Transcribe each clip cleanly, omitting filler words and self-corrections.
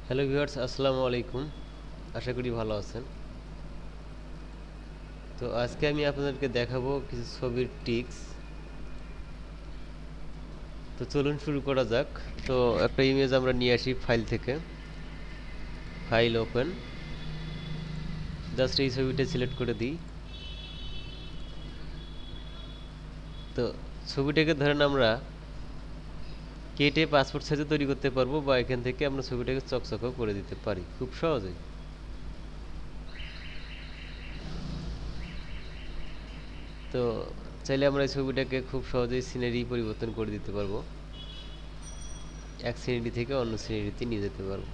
Hello viewers, আসসালামু আলাইকুম। আশা করি ভালো আছেন। তো আজকে আমি আপনাদেরকে দেখাবো কিছু ছবির টিক্স। তো চলুন শুরু করা যাক। তো একটা ইমেজ আমরা নিয়ে আসি ফাইল থেকে। ফাইল ওপেন, জাস্ট এই ছবিটা সিলেক্ট করে দিই। তো ছবিটাকে ধরেন আমরা কেটে পাসপোর্ট সাইজে তৈরি করতে পারবো, বা এখান থেকে আমরা ছবিটাকে চকচকেও করে দিতে পারি খুব সহজেই। তো চাইলে আমরা এই ছবিটাকে খুব সহজেই সিনারি পরিবর্তন করে দিতে পারবো, এক সিনারি থেকে অন্য সিনারিতে নিয়ে যেতে পারবো।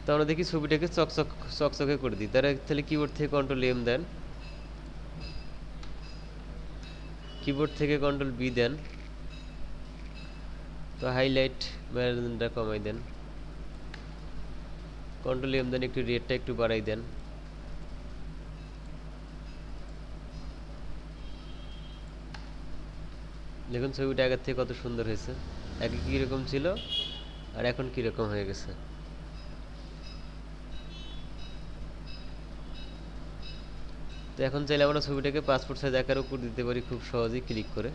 তো আমরা দেখি ছবিটাকে চকচকে করে দিই। তাহলে কিবোর্ড থেকে কন্ট্রোল এম দেন, কিবোর্ড থেকে কন্ট্রোল বি দেন। তো হাইলাইট ম্যানেজমেন্টটা কমাই দেন, কন্ট্রোল এম দেন, একটু রেডটা একটু বাড়াই দেন। দেখুন ছবিটা আগের থেকে কত সুন্দর হয়েছে। আগে কীরকম ছিল আর এখন কীরকম হয়ে গেছে। তো এখন চাইলে আমরা ছবিটাকে পাসপোর্ট সাইজ আকারেও করে দিতে পারি খুব সহজেই ক্লিক করে।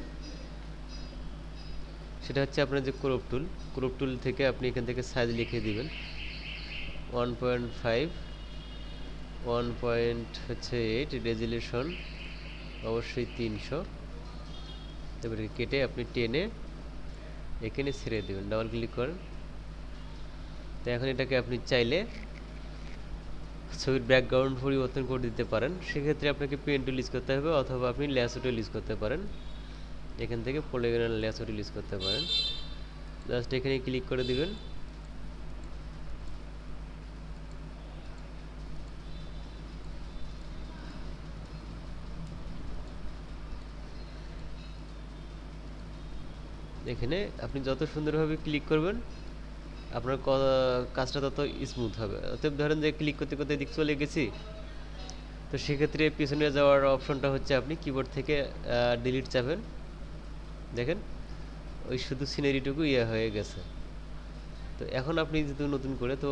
সেটা হচ্ছে আপনার যে ক্রপ টুল থেকে আপনি এখান থেকে সাইজ লিখে দিবেন 1.5, 1.8, রেজুলেশন অবশ্যই 300। তারপরে কেটে আপনি টেনে এখানে ছেড়ে দেবেন, ডাবল ক্লিক করেন। তো এখন এটাকে আপনি চাইলে ছবির ব্যাকগ্রাউন্ড পরিবর্তন করে দিতে পারেন। সেক্ষেত্রে আপনাকে পেন টুল ইউজ করতে হবে, অথবা আপনি ল্যাসো টুল ইউজ করতে পারেন। এখান থেকে পলিগনাল ল্যাসো টুল ইউজ করতে পারেন। জাস্ট এখানে ক্লিক করে দিবেন। এখানে আপনি যত সুন্দরভাবে ক্লিক করবেন আপনার কাজটা তত স্মুথ হবে। অতএব ধরেন যে ক্লিক করতে করতে এদিক চলে গেছি, তো সেক্ষেত্রে পিছনে যাওয়ার অপশনটা হচ্ছে আপনি কিবোর্ড থেকে ডিলিট চাপেন। দেখেন ওই শুধু সিনারিটুকু হয়ে গেছে। তো এখন আপনি যেহেতু নতুন করে, তো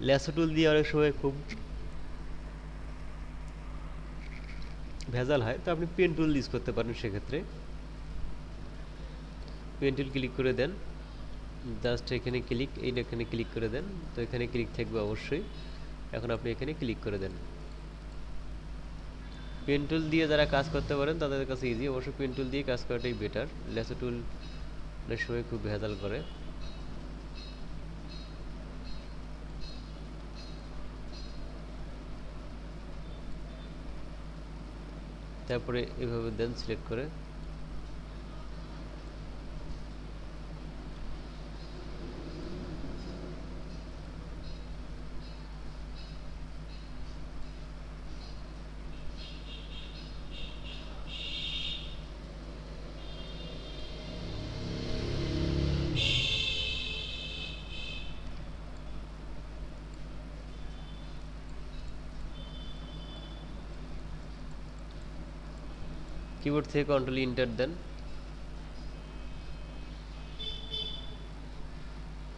ল্যাসো টুল দিয়ে অনেক সময় খুব ভেজাল হয়, তো আপনি পেন টুল ইউজ করতে পারেন। সেক্ষেত্রে পেন টুল ক্লিক করে দেন, জাস্ট এখানে এখানে ক্লিক করে দেন। তো এখানে ক্লিক থাকবে অবশ্যই। এখন আপনি এখানে ক্লিক করে দেন। পেন টুল দিয়ে যারা কাজ করতে পারেন তাদের কাছে ইজি, অবশ্য পেন টুল দিয়ে কাজ করাটাই বেটার। ল্যাসো টুল অনেক সময় খুব ভেজাল করে। তারপরে এভাবে দেন সিলেক্ট করে। কিবোর্ড থেকে কন্ট্রোল ইন্টার দেন,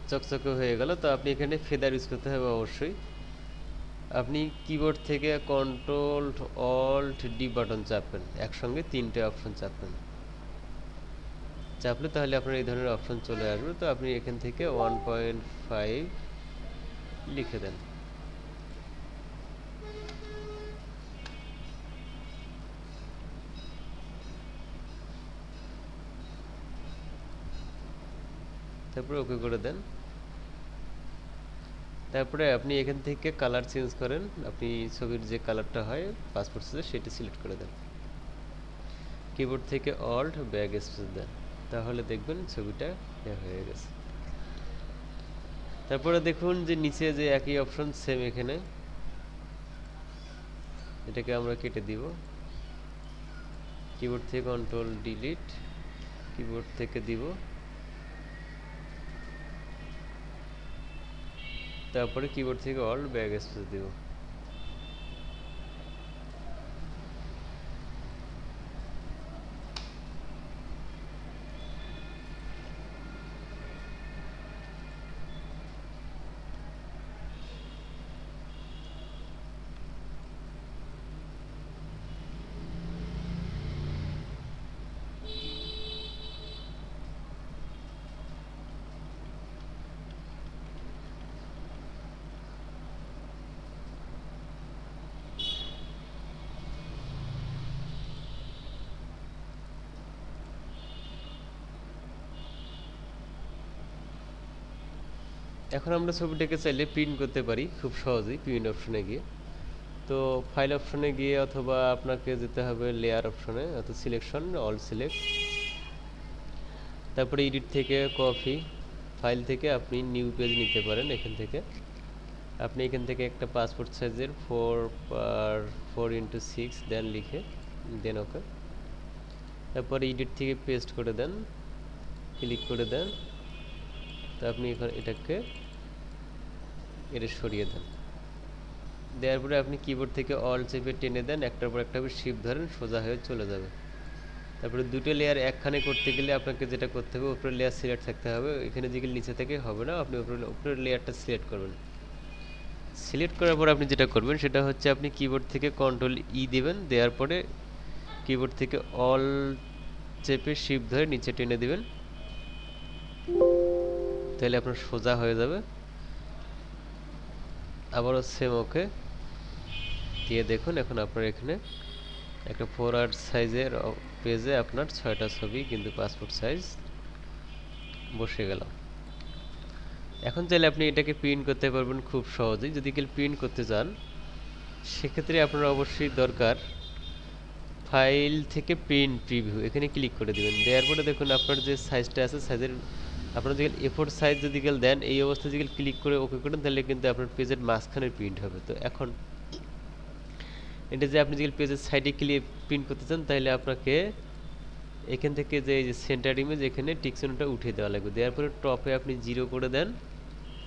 চকচকে হয়ে গেল। তো আপনি এখানে ফেদার ইউজ করতে হবে অবশ্যই। আপনি কিবোর্ড থেকে কন্ট্রোল অল্ট ডি বাটন চাপবেন, একসঙ্গে তিনটে অপশন চাপবেন। চাপলে তাহলে আপনার এই ধরনের অপশন চলে আসবে। তো আপনি এখান থেকে 1.5 লিখে দেন। তারপরে ওকে করে দেন। তারপরে আপনি এখান থেকে কালার চেঞ্জ করেন। আপনি ছবির যে কালারটা হয় পাসপোর্ট সাইজে সেটা সিলেক্ট করে দেন। কিবোর্ড থেকে অল্ট ব্যাক স্পেস দেন, তাহলে দেখবেন ছবিটা হয়ে গেছে। তারপরে দেখুন যে নিচে যে একই অপশন সেম এখানে, এটাকে আমরা কেটে দিব। কিবোর্ড থেকে কন্ট্রোল ডিলিট, কিবোর্ড থেকে দিব। তারপরে কিবোর্ড থেকে অল্ট ব্যাক স্পেস দিব। এখন আমরা ছবিটাকে চাইলে প্রিন্ট করতে পারি খুব সহজেই প্রিন্ট অপশনে গিয়ে। তো ফাইল অপশনে গিয়ে অথবা আপনাকে যেতে হবে লেয়ার অপশনে, অর্থাৎ সিলেকশন অল সিলেক্ট, তারপরে এডিট থেকে কপি, ফাইল থেকে আপনি নিউ পেজ নিতে পারেন। এখান থেকে আপনি এখান থেকে একটা পাসপোর্ট সাইজের 4x4 দেন লিখে দেন ওকে। তারপরে এডিট থেকে পেস্ট করে দেন, ক্লিক করে দেন। তো আপনি এখন এটাকে সরিয়ে দেন। দেওয়ার পরে আপনি কিবোর্ড থেকে অল চেপে টেনে দেন, একটার পর একটা শিফট ধরেন, সোজা হয়ে চলে যাবে। তারপরে দুটো লেয়ার একখানে করতে গেলে আপনাকে যেটা করতে হবে, উপরের লেয়ার সিলেক্ট থাকতে হবে। এখানে যেগুলো নিচে থেকে হবে না, আপনি উপরের লেয়ারটা সিলেক্ট করবেন। সিলেক্ট করার পর আপনি যেটা করবেন সেটা হচ্ছে আপনি কিবোর্ড থেকে কন্ট্রোল ই দিবেন, দেওয়ার পরে কিবোর্ড থেকে অল চেপে শিফট ধরে নিচে টেনে দিবেন, তাহলে আপনার সোজা হয়ে যাবে। আবারও সেম ওকে দিয়ে দেখুন, এখন আপনার এখানে একটা 4 সাইজের পেজে আপনার 6টা ছবি কিন্তু পাসপোর্ট সাইজ বসে গেল। এখন চাইলে আপনি এটাকে প্রিন্ট করতে পারবেন খুব সহজেই। যদি কেউ প্রিন্ট করতে চান সেক্ষেত্রে আপনার অবশ্যই দরকার ফাইল থেকে প্রিন্ট প্রিভিউ, এখানে ক্লিক করে দিবেন। দেওয়ার পরে দেখুন আপনার যে সাইজটা আছে সাইজের আপনার যদি A4 সাইজ যদি দেন, এই অবস্থায় যদি ক্লিক করে ওকে করেন তাহলে কিন্তু আপনার পেজের মাঝখানে প্রিন্ট হবে। তো এখন এটা যে আপনি যদি পেজের সাইডে ক্লিক প্রিন্ট করতে চান তাহলে আপনাকে এখান থেকে যে সেন্টার ইমেজ এখানে টিকসনটা উঠিয়ে দেওয়া লাগবে। দেওয়ার পরে টপে আপনি 0 করে দেন,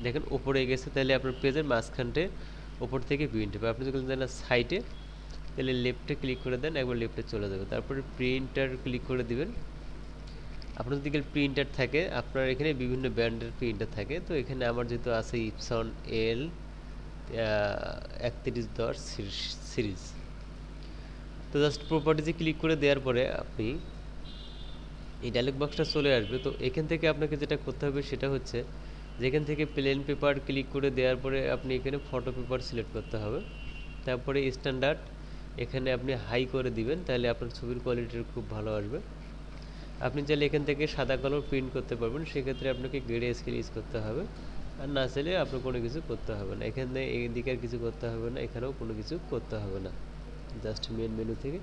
দেখেন উপরে গেছে, তাহলে আপনার পেজের মাঝখানতে উপর থেকে প্রিন্ট হবে। আপনি যদি দেন সাইডে তাহলে লেফটে ক্লিক করে দেন, একবার লেফটে চলে যাবে। তারপরে প্রিন্টার ক্লিক করে দিবেন। আপনার যদি প্রিন্টার থাকে, আপনার এখানে বিভিন্ন ব্র্যান্ডের প্রিন্টার থাকে, তো এখানে আমার যেহেতু আছে ইপসন এল 3110 সিরিজ। তো জাস্ট প্রপার্টিজে ক্লিক করে দেওয়ার পরে আপনি এই ডায়লগ বক্সটা চলে আসবে। তো এখান থেকে আপনাকে যেটা করতে হবে সেটা হচ্ছে যেখান থেকে প্লেন পেপার ক্লিক করে দেওয়ার পরে আপনি এখানে ফটো পেপার সিলেক্ট করতে হবে। তারপরে স্ট্যান্ডার্ড এখানে আপনি হাই করে দিবেন, তাহলে আপনার ছবির কোয়ালিটি খুব ভালো আসবে। আপনি চাইলে এখান থেকে সাদা কালো প্রিন্ট করতে পারবেন, সেক্ষেত্রে আপনাকে গ্রে স্কেল ইউজ করতে হবে। আর না চাইলে আপনার কোনো কিছু করতে হবে না, এখানে এইদিকে আর কিছু করতে হবে না, এখানেও কোনো কিছু করতে হবে না। জাস্ট মেন মেনু থেকে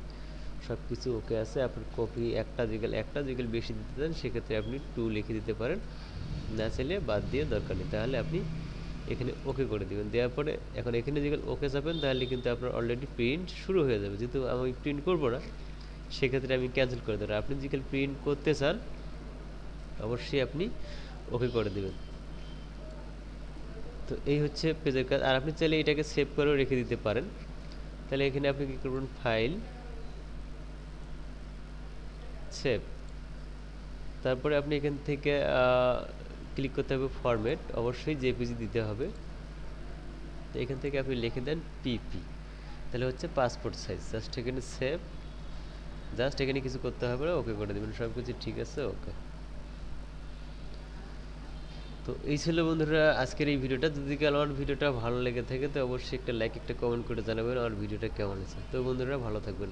সব কিছু ওকে আছে। আপনার কপি একটা যেগুলো বেশি দিতে চান সেক্ষেত্রে আপনি 2 লিখে দিতে পারেন, না চাইলে বাদ দিয়ে দরকার নেই। তাহলে আপনি এখানে ওকে করে দিবেন। দেওয়ার পরে এখন এখানে যেগুলো ওকে চাপেন তাহলে কিন্তু আপনার অলরেডি প্রিন্ট শুরু হয়ে যাবে। যেহেতু আমি প্রিন্ট করবো না সেক্ষেত্রে আমি ক্যান্সেল করে দেবো। আপনি যেগুলো প্রিন্ট করতে চান অবশ্যই আপনি ওকে করে দেবেন। তো এই হচ্ছে পেজের কাজ। আর আপনি চাইলে এটাকে সেভ করেও রেখে দিতে পারেন। তাহলে এখানে আপনি কি করবেন, ফাইল সেভ, তারপরে আপনি এখান থেকে ক্লিক করতে হবে ফরম্যাট, অবশ্যই জেপিজি দিতে হবে। তো এখান থেকে আপনি লিখে দেন পিপি, তাহলে হচ্ছে পাসপোর্ট সাইজ। জাস্ট এখানে সেভ, জাস্ট এখানে কিছু করতে হবে না, ওকে করে দেবেন। সব কিছু ঠিক আছে, ওকে। তো এই ছিল বন্ধুরা আজকের এই ভিডিওটা। যদি আমার ভিডিওটা ভালো লেগে থাকে তো অবশ্যই একটা লাইক একটা কমেন্ট করে জানাবেন আমার ভিডিওটা কেমন হয়েছে। তো বন্ধুরা ভালো থাকবেন।